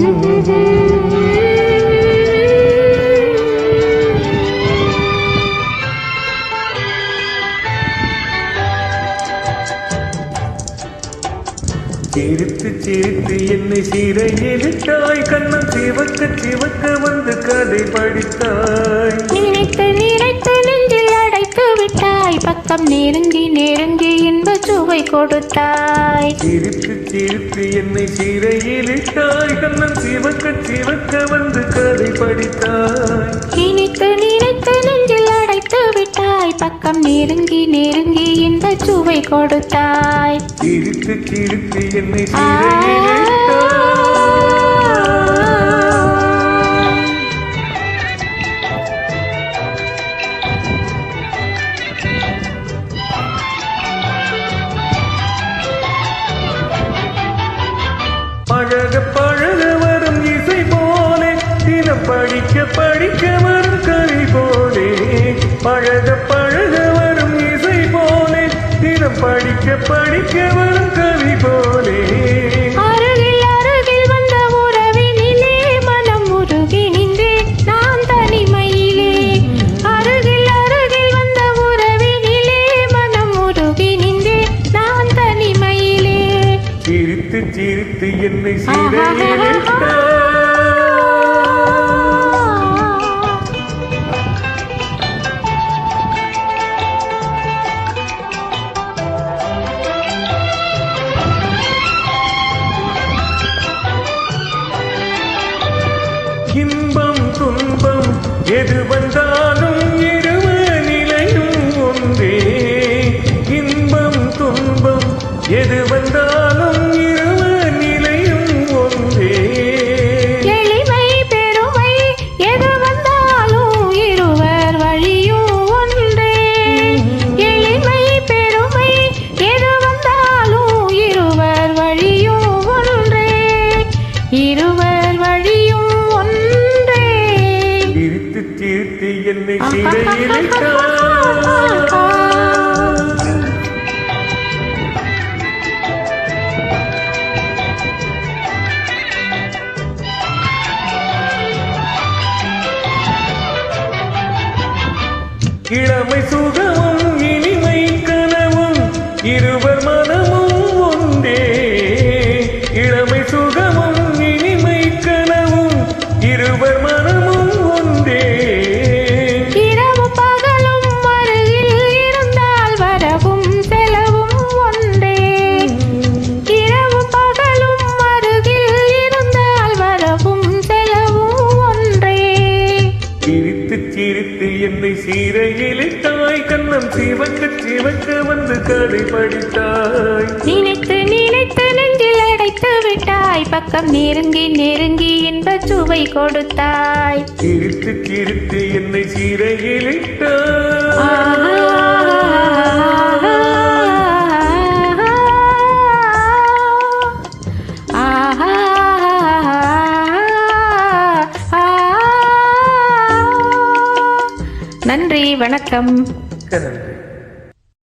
சிரித்து சிரித்து என்னை சிறையிலிட்டாய், கண்ணம் சிவக்க சிவக்க வந்து கதை படித்தாய். நினைத்து நினைத்து நெஞ்சில் அடைத்து விட்டாய், பக்கம் நெருங்கி நெருங்கி இன்ப சுவை கொடுத்தாய். சிரித்து சிரித்து என்னை சிறையிலிட்டாய், கண்ணம் சிவக்க சிவக்க வந்து கதை படித்தாய். நினைத்து நினைத்து நெஞ்சில் அடைத்து விட்டாய், பக்கம் நெருங்கி நெருங்கி இன்ப சுவை கொடுத்தாய். சிரித்து சிரித்து என்னை சிறையிலிட்டாய். பழக பழக வரும் இசை போலே, தினம் படிக்க படிக்க வரும் கவி போலே. பழக பழக வரும் இசை போலே, தினம் படிக்க படிக்க வரும் கவி போலே. அருகில் அருகில் வந்த உறவினிலே மனம் உருகி நின்றேன் நான் தனிமையிலே. அருகில் அருகில் வந்த உறவினிலே மனம் உருகி நின்றேன் நான் தனிமையிலே. சிரித்து சிரித்து என்னை சிறையிலிட்டாய். இன்பம் துன்பம் எது வந்தாலும் இருவ நிலையும் ஒன்றே. இன்பம் துன்பம் எது வந்தாலும் இருவ நிலையும் ஒன்றே. எளிமை பெருமை எது வந்தாலும் இருவர் வழியும் ஒன்றே. எளிமை பெருமை எது வந்தாலும் இருவர் வழியும் ஒன்றே. இருவர் வழியும் ஒன்றே. சிரித்து சிரித்து என்னை சிறையிலிட்டாய். இளமை சுகமும் இனிமை கனவும் இருவர் மனமும் ஒன்றே. இளமை சுகமும் இனிமை கனவும் இருவர் மனமும் ஒன்றே. இரவு பகலும் அருகில் இருந்தால் வரவும் செலவும் ஒன்றே. இரவு பகலும் அருகில் இருந்தால் வரவும் செலவும் ஒன்றே. சிரித்து சிரித்து என்னை சிறையிலிட்டாய், கண்ணம் சிவக்க சிவக்க வந்து கதை படித்தாய். நினைத்து நினைத்து நெஞ்சில் அடைத்து விட்டாய், பக்கம் நெருங்கி நெருங்கி இன்ப சுவை கொடுத்தாய். சிரித்து சிரித்து என்னை சிறையிலிட்டாய். நன்றி, வணக்கம். நன்றி.